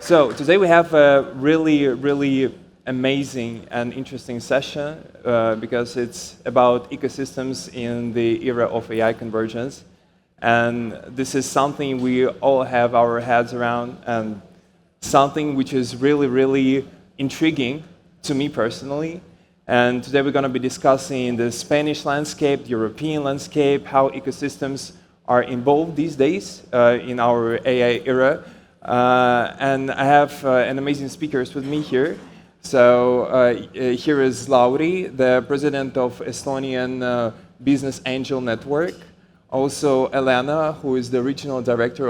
So today we have a really amazing and interesting session because it's about ecosystems in the era of AI convergence. And this is something we all have our heads around and something which is really intriguing to me personally. And today we're going to be discussing the Spanish landscape, the European landscape, how ecosystems are involved these days in our AI era. And I have an amazing speakers with me here. So here is Lauri, the president of Estonian Business Angel Network. Also Elena, who is the regional director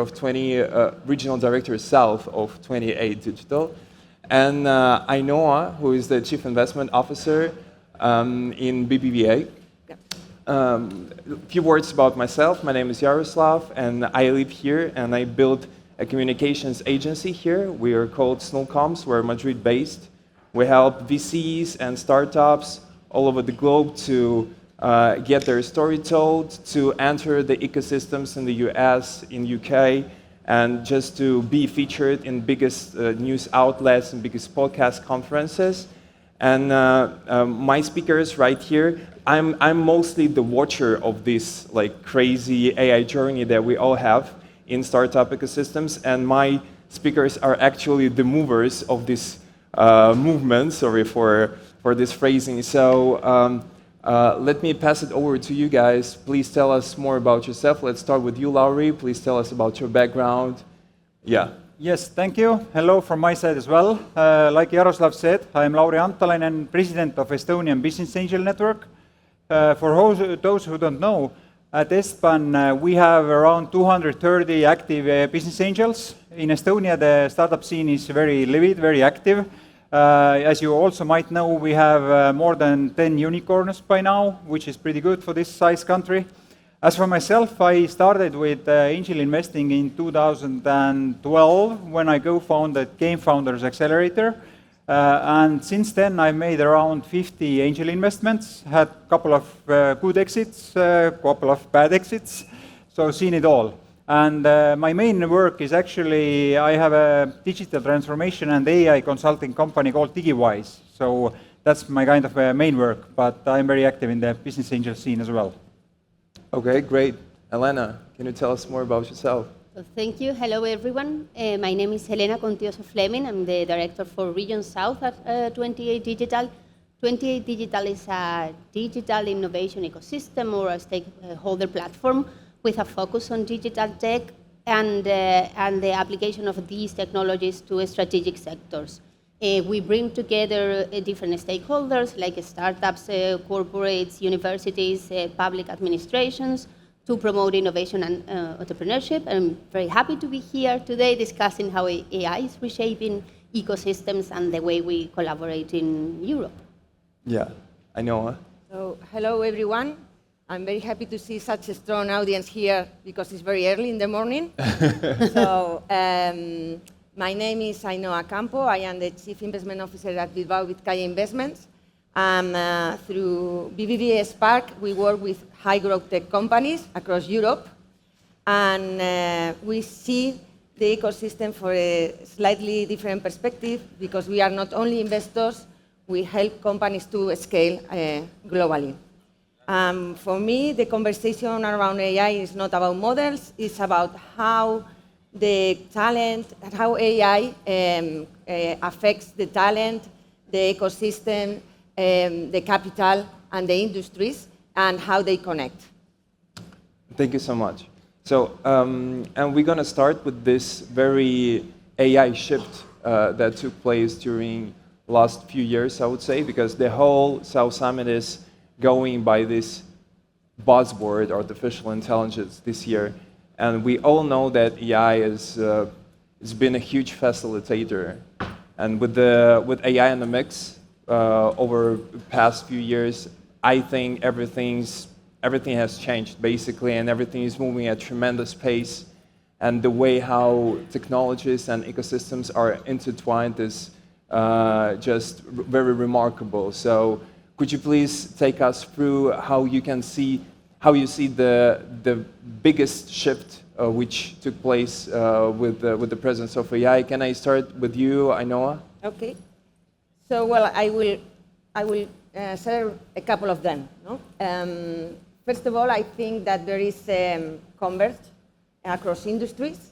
South of 28 Digital. And Ainhoa, who is the chief investment officer in BBVA. A few words about myself. My name is Yaroslav, and I live here, and I built a communications agency here. We are called Snulcoms. We're Madrid-based. We help VCs and startups all over the globe to get their story told, to enter the ecosystems in the US, in UK, and just to be featured in biggest news outlets and biggest podcast conferences. And my speakers right here, I'm mostly the watcher of this like crazy AI journey that we all have in startup ecosystems, and my speakers are actually the movers of this movement. Sorry for this phrasing. So let me pass it over to you guys. Please tell us more about yourself. Let's start with you, Lauri. Please tell us about your background. Yeah. Yes, thank you. Hello from my side as well. Like Jaroslav said, I'm Lauri Antalainen, president of Estonian Business Angel Network. For those who don't know, at Espan we have around 230 active business angels. In Estonia, the startup scene is very livid, very active. As you also might know, we have more than 10 unicorns by now, which is pretty good for this size country. As for myself, I started with angel investing in 2012 when I co-founded Game Founders Accelerator. And since then, I've made around 50 angel investments, had a couple of good exits, a couple of bad exits, so seen it all. And my main work is actually, I have a digital transformation and AI consulting company called DigiWise. So that's my kind of main work, but I'm very active in the business angel scene as well. Okay, great. Elena, can you tell us more about yourself? So thank you. Hello, everyone. My name is Helena Contioso Fleming. I'm the director for Region South at 28 Digital. 28 Digital is a digital innovation ecosystem or a stakeholder platform with a focus on digital tech and the application of these technologies to strategic sectors. We bring together different stakeholders like startups, corporates, universities, public administrations to promote innovation and entrepreneurship. I'm very happy to be here today discussing how AI is reshaping ecosystems and the way we collaborate in Europe. Yeah, I know. So, hello everyone. I'm very happy to see such a strong audience here because it's very early in the morning. So, my name is Ainhoa Campo. I am the Chief Investment Officer at Bilbao Vizcaya Investments. And through BBVA Spark, we work with high-growth tech companies across Europe. And we see the ecosystem for a slightly different perspective because we are not only investors, we help companies to scale globally. For me, the conversation around AI is not about models, it's about how the talent, how AI affects the talent, the ecosystem, the capital, and the industries, and how they connect. Thank you so much. So, and we're going to start with this very AI shift that took place during the last few years, I would say, because the whole South Summit is going by this buzzword, artificial intelligence, this year. And we all know that AI has been a huge facilitator. And with AI in the mix, over the past few years, I think everything has changed basically, and everything is moving at tremendous pace. And the way how technologies and ecosystems are intertwined is just very remarkable. So, could you please take us through how you see the biggest shift which took place with the presence of AI. Can I start with you, Ainhoa? Okay. So, well, I will share a couple of them. No? First of all, I think that there is convergence across industries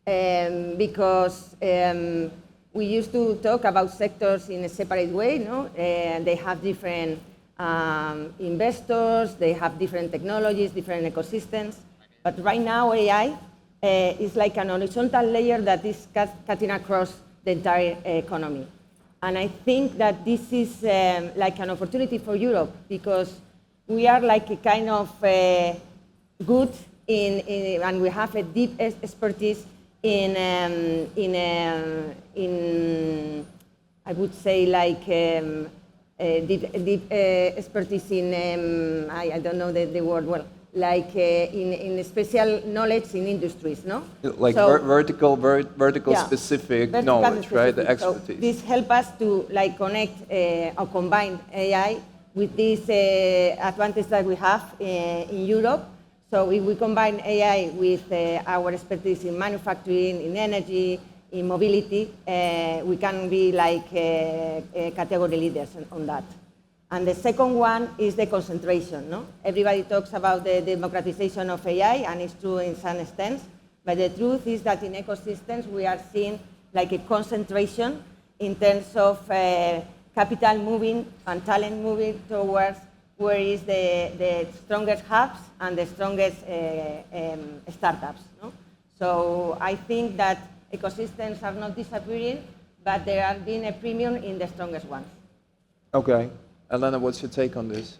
because we used to talk about sectors in a separate way, no? And they have different investors, they have different technologies, different ecosystems. But right now, AI is like an horizontal layer that is cutting across the entire economy. And I think that this is like an opportunity for Europe because we are like a kind of good and we have a deep expertise in I would say like deep expertise in I don't know the word well, like in special knowledge in industries, no? Like So- vertical Yeah. specific Vertical knowledge, right? The specific. So expertise. this helps us to like connect or combine AI with this advantage that we have in Europe. So if we combine AI with our expertise in manufacturing, in energy, in mobility, we can be like category leaders on that. And the second one is the concentration. No? Everybody talks about the democratization of AI, and it's true in some extent. But the truth is that in ecosystems, we are seeing like a concentration in terms of capital moving and talent moving towards where is the strongest hubs and the strongest startups. No? So I think that ecosystems are not disappearing, but there are being a premium in the strongest ones. Okay. Elena, what's your take on this?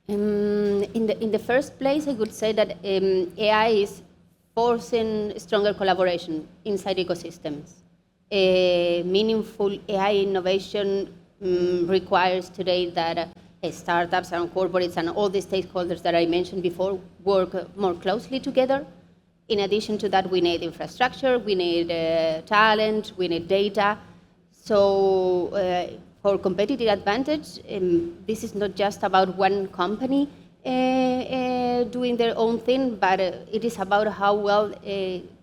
In the first place, I would say that AI is forcing stronger collaboration inside ecosystems. Meaningful AI innovation requires today that startups and corporates and all the stakeholders that I mentioned before work more closely together. In addition to that, we need infrastructure, we need talent, we need data. So for competitive advantage, this is not just about one company doing their own thing, but it is about how well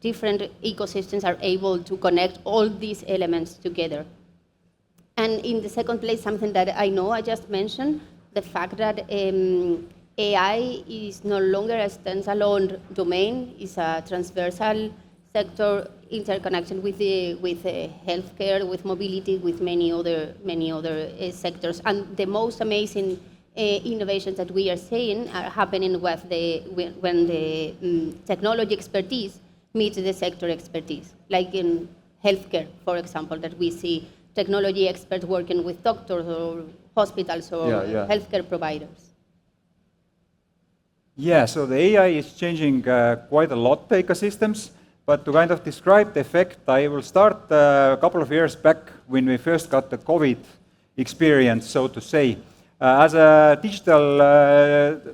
different ecosystems are able to connect all these elements together. And in the second place, something that I know I just mentioned, the fact that AI is no longer a standalone domain, it's a transversal sector interconnection with healthcare, with mobility, with many other sectors. And the most amazing innovations that we are seeing are happening when the technology expertise meets the sector expertise, like in healthcare, for example, that we see technology experts working with doctors or hospitals or healthcare providers. Yeah, so the AI is changing quite a lot the ecosystems, but to kind of describe the effect, I will start a couple of years back when we first got the COVID experience, so to say. As a digital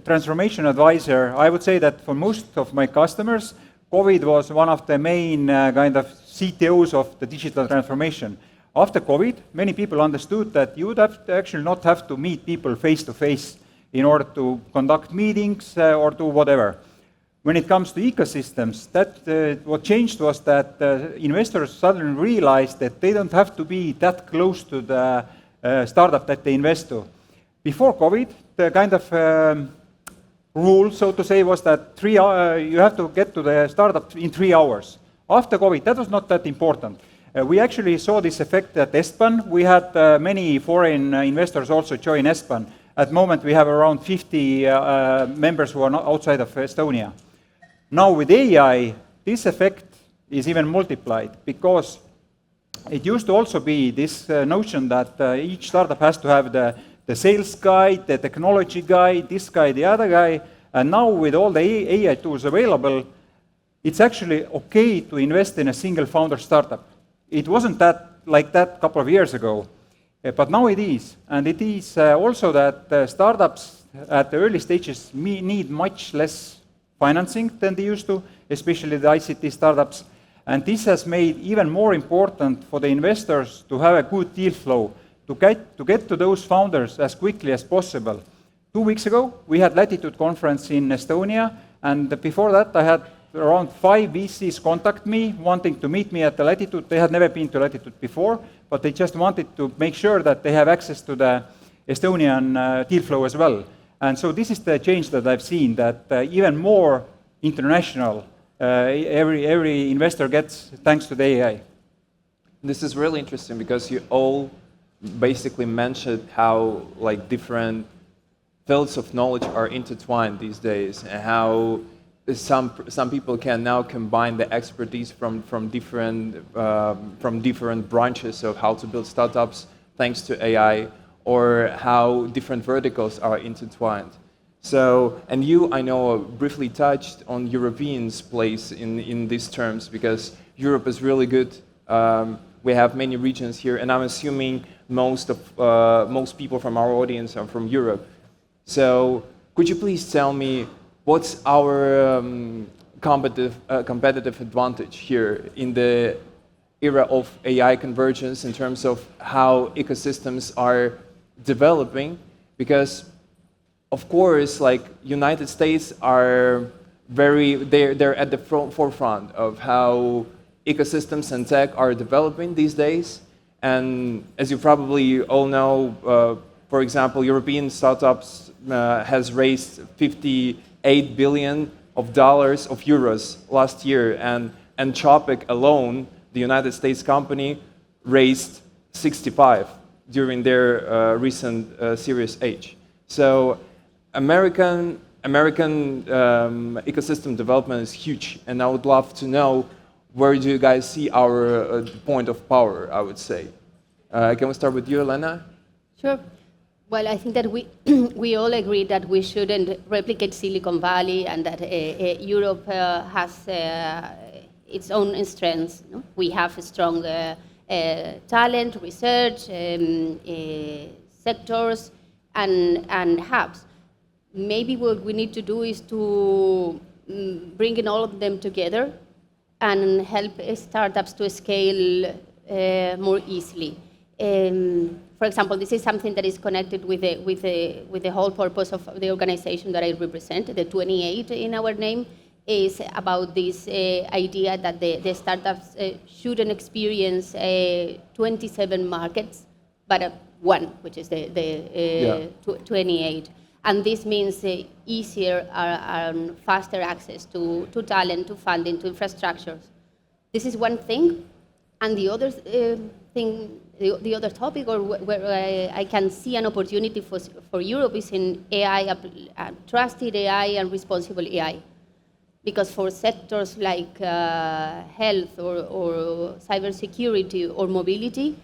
transformation advisor, I would say that for most of my customers, COVID was one of the main kind of CTOs of the digital transformation. After COVID, many people understood that you would actually not have to meet people face to face in order to conduct meetings or do whatever. When it comes to ecosystems, what changed was that investors suddenly realized that they don't have to be that close to the startup that they invest to. Before COVID, the kind of rule, so to say, was that you have to get to the startup in 3 hours. After COVID, that was not that important. We actually saw this effect at ESPAN. We had many foreign investors also join ESPAN. At the moment, we have around 50 members who are not outside of Estonia. Now with AI, this effect is even multiplied because it used to also be this notion that each startup has to have the sales guy, the technology guy, this guy, the other guy. And now with all the AI tools available, it's actually okay to invest in a single founder startup. It wasn't like that a couple of years ago. But now it is, and it is also that startups at the early stages need much less financing than they used to, especially the ICT startups. And this has made even more important for the investors to have a good deal flow, to get to those founders as quickly as possible. 2 weeks ago, we had Latitude conference in Estonia, and before that, I had around 5 VCs contact me, wanting to meet me at the Latitude. They had never been to Latitude before, but they just wanted to make sure that they have access to the Estonian deal flow as well. And so this is the change that I've seen, that even more international every investor gets thanks to the AI. This is really interesting because you all basically mentioned how like different fields of knowledge are intertwined these days, and how some people can now combine the expertise from different branches of how to build startups thanks to AI, or how different verticals are intertwined. So, and you, I know, briefly touched on Europeans' place in these terms, because Europe is really good. We have many regions here, and I'm assuming most people from our audience are from Europe. So, could you please tell me what's our competitive advantage here in the era of AI convergence in terms of how ecosystems are developing? Because, of course, like United States are they're at the forefront of how ecosystems and tech are developing these days. And as you probably all know, for example, European startups has raised $58 billion of euros last year, and Anthropic alone, the United States company, raised 65 during their recent Series H. So American ecosystem development is huge, and I would love to know, where do you guys see our point of power, I would say? Can we start with you, Elena? Sure. Well, I think that we all agree that we shouldn't replicate Silicon Valley, and that Europe has its own strengths. No? We have a strong talent, research, sectors, and hubs. Maybe what we need to do is to bring in all of them together and help startups to scale more easily. For example, this is something that is connected with the whole purpose of the organization that I represent. The 28 in our name is about this idea that the startups shouldn't experience 27 markets, but one, which is the 28. And this means easier and faster access to talent, to funding, to infrastructures. This is one thing. And the other thing, the other topic, or where I can see an opportunity for Europe, is in AI, trusted AI and responsible AI. Because for sectors like health or cybersecurity or mobility,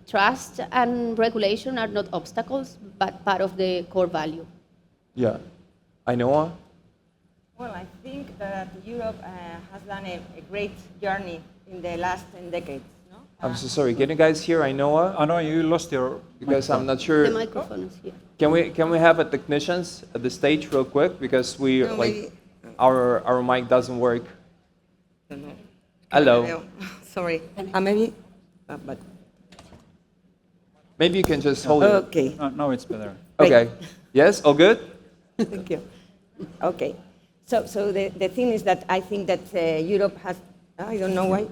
trust and regulation are not obstacles, but part of the core value. Yeah. Ainoa? Well, I think that Europe has done a great journey in the last 10 decades. No? I'm so sorry. Can you guys hear Ainoa? I know you lost your Because microphone. I'm not sure. The microphone is here. Can we have a technicians at the stage real quick, because our mic doesn't work. No. Hello. Sorry. Maybe. But Maybe you can just hold it. okay. No, it's better. Okay. Yes. All good. Thank you. Okay. So the thing is that I think that Europe has. I don't know why.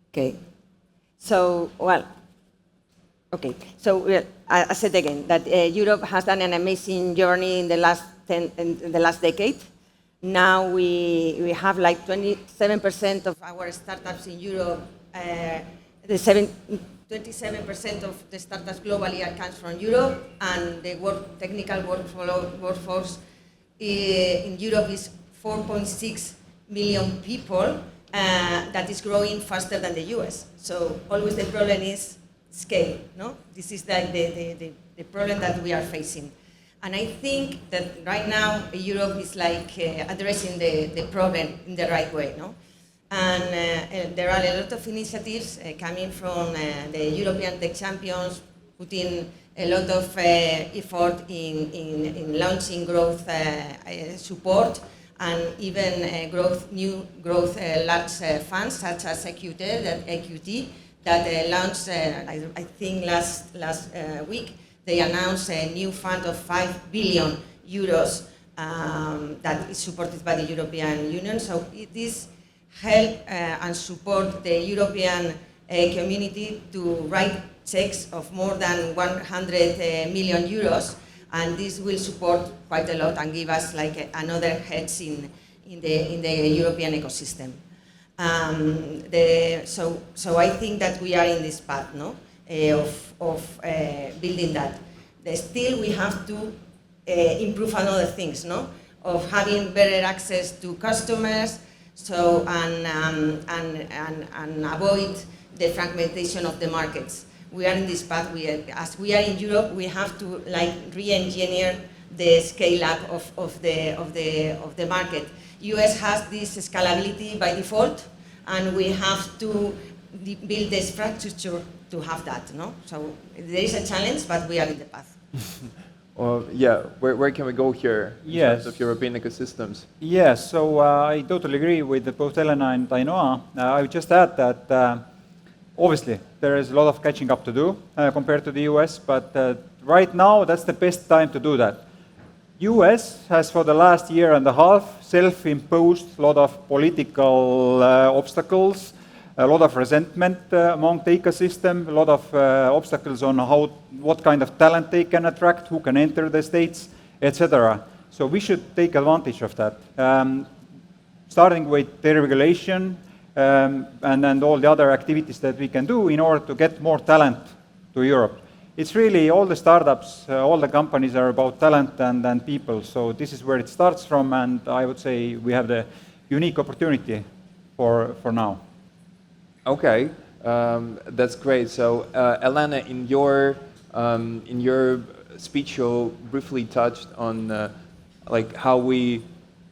Okay. So, well, okay. So I said again that Europe has done an amazing journey in the last decade. Now we have like 27% of our startups in Europe. 27% of the startups globally comes from Europe, and the technical workforce in Europe is 4.6 million people. That is growing faster than the US. So always the problem is scale. No, this is the problem that we are facing. And I think that right now Europe is like addressing the problem in the right way. No. And there are a lot of initiatives coming from the European tech champions, putting a lot of effort in launching growth support, and even new growth large funds such as EQT that launched, I think last week. They announced a new fund of 5 billion euros that is supported by the European Union. So it is help and support the European community to write checks of more than 100 million euros, and this will support quite a lot and give us like another hedge in the European ecosystem. So I think that we are in this path, no, of building that. Still, we have to improve on other things, no, of having better access to customers, so and avoid the fragmentation of the markets. We are in this path. As we are in Europe, we have to like re-engineer the scale up of the market. US has this scalability by default, and we have to build this infrastructure to have that. No, so there is a challenge, but we are in the path. Well, yeah, where can we go here in Yes. terms of European ecosystems? Yes, so I totally agree with both Elena and Ainhoa. I would just add that obviously there is a lot of catching up to do compared to the US, but right now that's the best time to do that. US has for the last year and a half self-imposed a lot of political obstacles, a lot of resentment among the ecosystem, a lot of obstacles on what kind of talent they can attract, who can enter the States, etc. So we should take advantage of that, starting with deregulation and then all the other activities that we can do in order to get more talent to Europe. It's really all the startups, all the companies are about talent and people. So this is where it starts from, and I would say we have the unique opportunity for now. Okay, that's great. So, Elena, in your speech, you briefly touched on like how we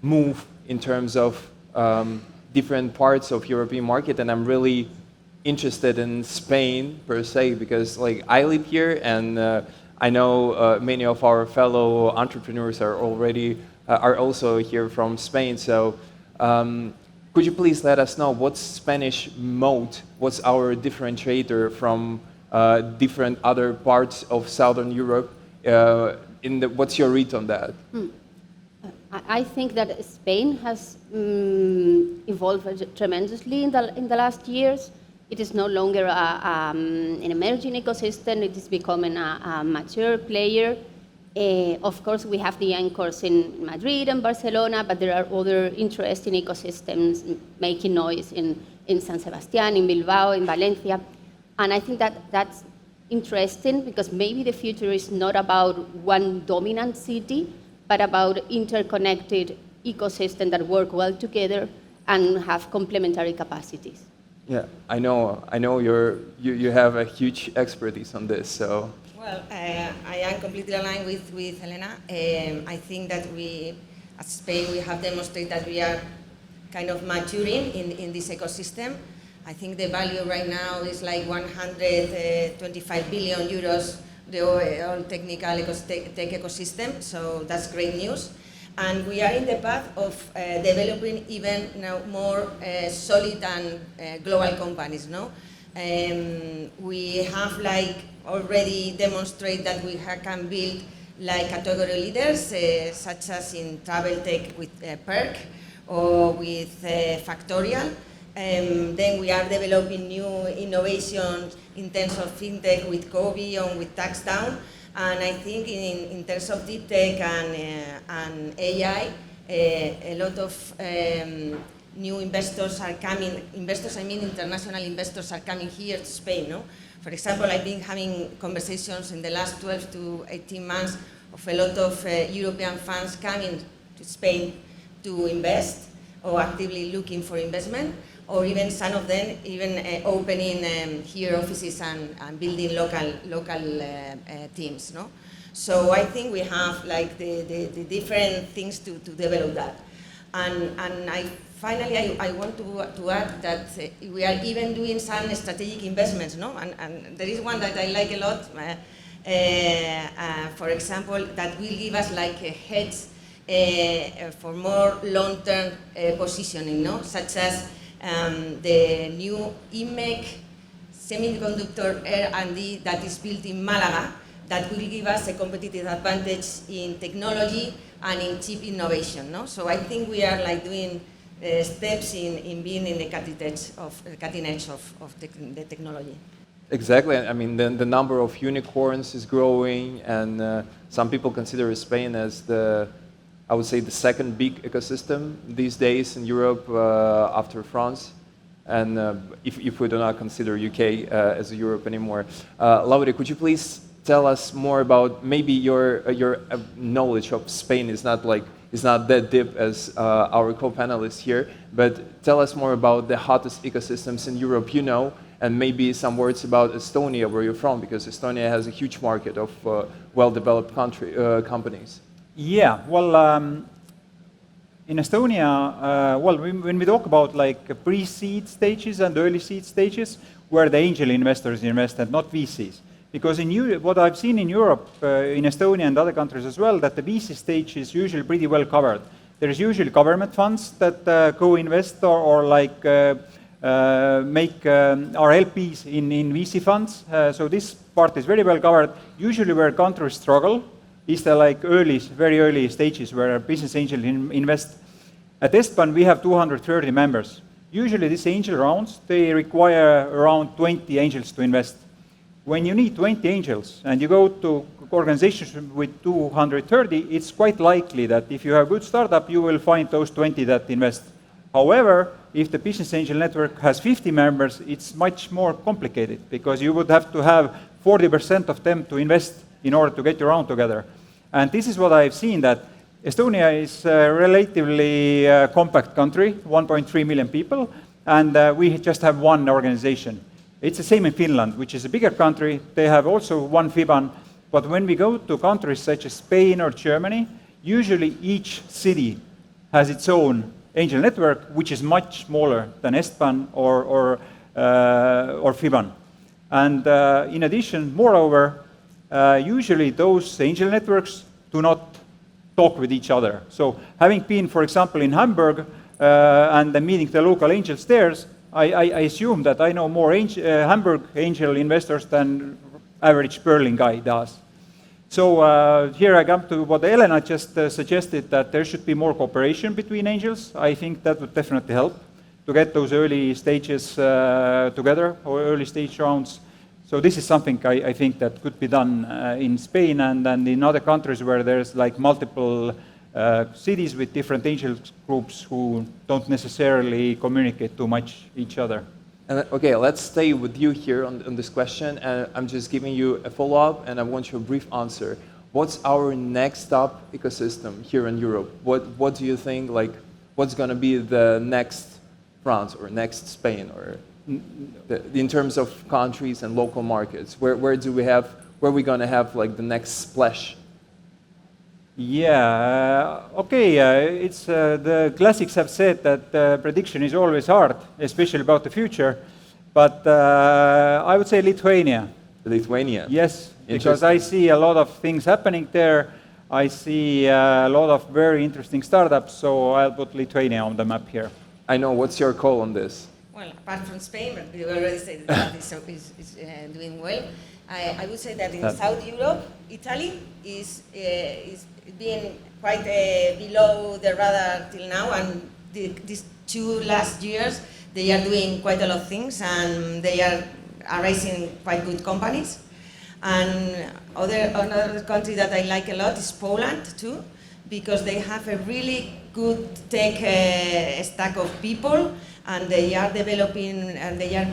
move in terms of different parts of European market, and I'm really interested in Spain per se because like I live here, and I know many of our fellow entrepreneurs are also here from Spain. So. Could you please let us know what's Spanish mode? What's our differentiator from different other parts of Southern Europe? What's your read on that? I think that Spain has evolved tremendously in the last years. It is no longer an emerging ecosystem. It is becoming a mature player. Of course, we have the anchors in Madrid and Barcelona, but there are other interesting ecosystems making noise in San Sebastián, in Bilbao, in Valencia. And I think that that's interesting because maybe the future is not about one dominant city, but about interconnected ecosystems that work well together and have complementary capacities. Yeah, I know you have a huge expertise on this, so. Well, I am completely aligned with Helena. I think that we, as Spain, we have demonstrated that we are kind of maturing in this ecosystem. I think the value right now is like 125 billion euros, the whole technical tech ecosystem, so that's great news. And we are in the path of developing even more solid and global companies, no? We have like already demonstrated that we can build like category leaders, such as in travel tech with Perk or with Factorial. Then we are developing new innovations in terms of fintech with Kobe and with TaxDown. And I think in terms of deep tech and AI, a lot of new investors are coming. Investors, I mean international investors, are coming here to Spain. No? For example, I've been having conversations in the last 12 to 18 months of a lot of European funds coming to Spain to invest or actively looking for investment, or even some of them even opening here offices and building local teams. No? So I think we have like the different things to develop that. And finally, I want to add that we are even doing some strategic investments, no? And there is one that I like a lot, for example, that will give us like a hedge for more long-term positioning, no? Such as the new IMEC semiconductor R&D that is built in Malaga, that will give us a competitive advantage in technology and in chip innovation. No? So I think we are like doing steps in being in the cutting edge of the technology. Exactly. I mean, the number of unicorns is growing, and some people consider Spain as I would say, the second big ecosystem these days in Europe after France. And if we do not consider UK as a Europe anymore. Lauri, could you please tell us more about maybe your knowledge of Spain is not that deep as our co-panelists here, but tell us more about the hottest ecosystems in Europe you know, and maybe some words about Estonia, where you're from, because Estonia has a huge market of well-developed companies. Yeah, well, in Estonia, when we talk about like pre-seed stages and early seed stages, where the angel investors invest and not VCs. Because in Europe, what I've seen in Europe, in Estonia and other countries as well, that the VC stage is usually pretty well covered. There's usually government funds that co-invest or like make our LPs in VC funds. So this part is very well covered. Usually where countries struggle is the like very early stages where business angels invest. At Estban, we have 230 members. Usually these angel rounds, they require around 20 angels to invest. When you need 20 angels and you go to organizations with 230, it's quite likely that if you have a good startup, you will find those 20 that invest. However, if the business angel network has 50 members, it's much more complicated because you would have to have 40% of them to invest in order to get your round together. And this is what I've seen, that Estonia is a relatively compact country, 1.3 million people, and we just have one organization. It's the same in Finland, which is a bigger country. They have also one FIBAN, but when we go to countries such as Spain or Germany, usually each city has its own angel network, which is much smaller than Estban or FIBAN. And in addition, moreover, usually those angel networks do not talk with each other. So having been, for example, in Hamburg and then meeting the local angels there, I assume that I know more Hamburg angel investors than average Berlin guy does. So here I come to what Elena just suggested, that there should be more cooperation between angels. I think that would definitely help to get those early stages together, or early stage rounds. So this is something I think that could be done in Spain and in other countries where there's like multiple cities with different angel groups who don't necessarily communicate too much each other. Okay, let's stay with you here on this question, and I'm just giving you a follow-up, and I want your brief answer. What's our next top ecosystem here in Europe? What do you think, like, what's going to be the next France or next Spain, or in terms of countries and local markets? Where are we going to have like the next splash? Yeah, okay, it's the classics have said that prediction is always hard, especially about the future, but I would say Lithuania. Lithuania? Yes, because I see a lot of things happening there. I see a lot of very interesting startups, so I'll put Lithuania on the map here. I know, what's your call on this? Well, apart from Spain, but we already said that is doing well. I would say that in South Europe, Italy is being quite below the radar till now, and these 2 last years, they are doing quite a lot of things, and they are raising quite good companies. And another country that I like a lot is Poland too, because they have a really good tech stack of people, and they are developing and they are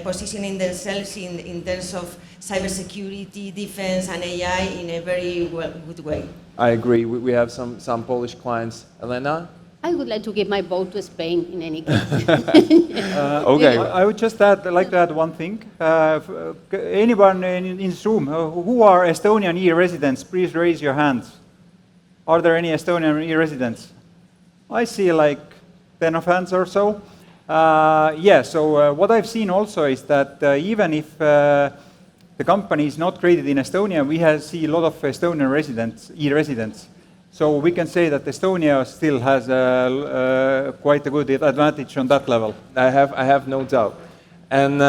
positioning themselves in terms of cybersecurity, defense, and AI in a very good way. I agree. We have some Polish clients. Elena? I would like to give my vote to Spain in any case. Okay. I would just like to add one thing. Anyone in this room who are Estonian e-residents, please raise your hands. Are there any Estonian e-residents? I see like 10 of hands or so. So what I've seen also is that even if the company is not created in Estonia, we see a lot of Estonian residents, e-residents. So we can say that Estonia still has quite a good advantage on that level. I have no doubt. And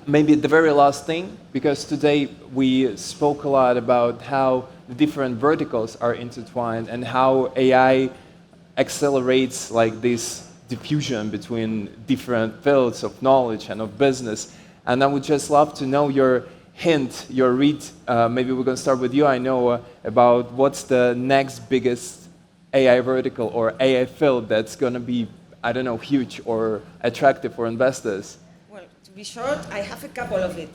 maybe the very last thing, because today we spoke a lot about how the different verticals are intertwined and how AI accelerates like this diffusion between different fields of knowledge and of business. And I would just love to know your hint, your read. Maybe we're going to start with you, I know, about what's the next biggest AI vertical or AI field that's going to be, I don't know, huge or attractive for investors. Well, to be short, I have a couple of it.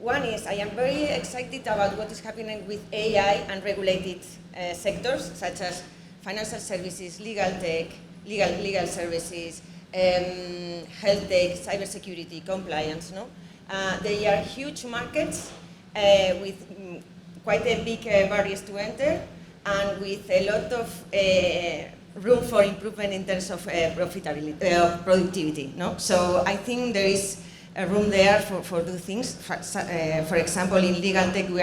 One is I am very excited about what is happening with AI and regulated sectors such as financial services, legal tech, legal services, health tech, cybersecurity, compliance. No, they are huge markets with quite a big barriers to enter and with a lot of room for improvement in terms of profitability, productivity. No, so I think there is a room there for do things. For example, in legal tech, we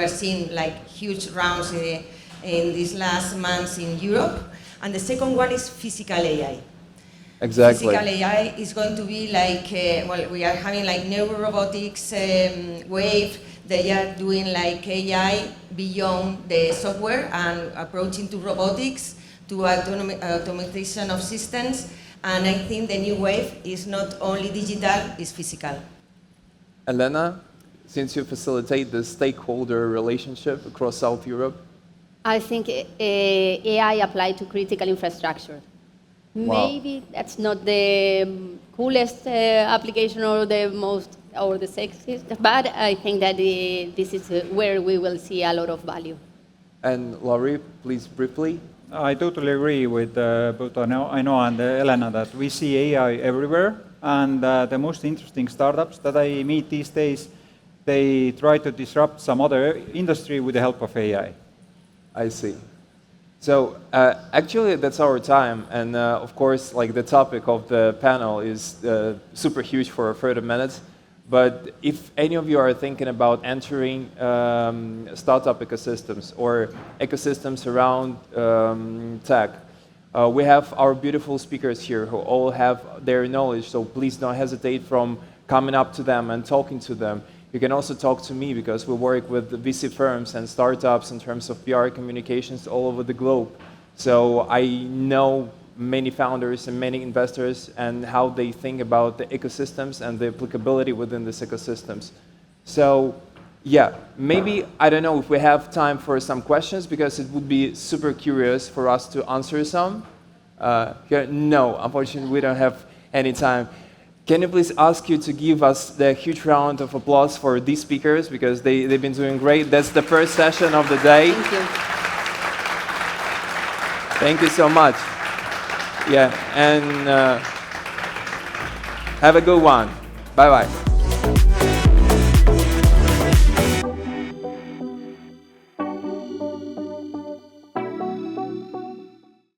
are seeing like huge rounds in these last months in Europe. And the second one is physical AI. Exactly. Physical AI is going to be like, well, we are having like neurorobotics wave. They are doing like AI beyond the software and approaching to robotics, to automation of systems. And I think the new wave is not only digital, it's physical. Elena, since you facilitate the stakeholder relationship across South Europe? I think AI applied to critical infrastructure. Wow. Maybe that's not the coolest application or the most or the sexiest, but I think that this is where we will see a lot of value. And Laurie, please briefly. I totally agree with both Ainoa and Elena that we see AI everywhere, and the most interesting startups that I meet these days, they try to disrupt some other industry with the help of AI. I see. So actually, that's our time, and of course, like the topic of the panel is super huge for 30 minutes. But if any of you are thinking about entering startup ecosystems or ecosystems around tech, we have our beautiful speakers here who all have their knowledge. So please don't hesitate from coming up to them and talking to them. You can also talk to me because we work with VC firms and startups in terms of PR communications all over the globe. So I know many founders and many investors and how they think about the ecosystems and the applicability within these ecosystems. So yeah, maybe, I don't know if we have time for some questions because it would be super curious for us to answer some. No, unfortunately we don't have any time. Can you please ask you to give us the huge round of applause for these speakers because they've been doing great. That's the first session of the day. Thank you. Thank you so much. Yeah, and have a good one. Bye-bye.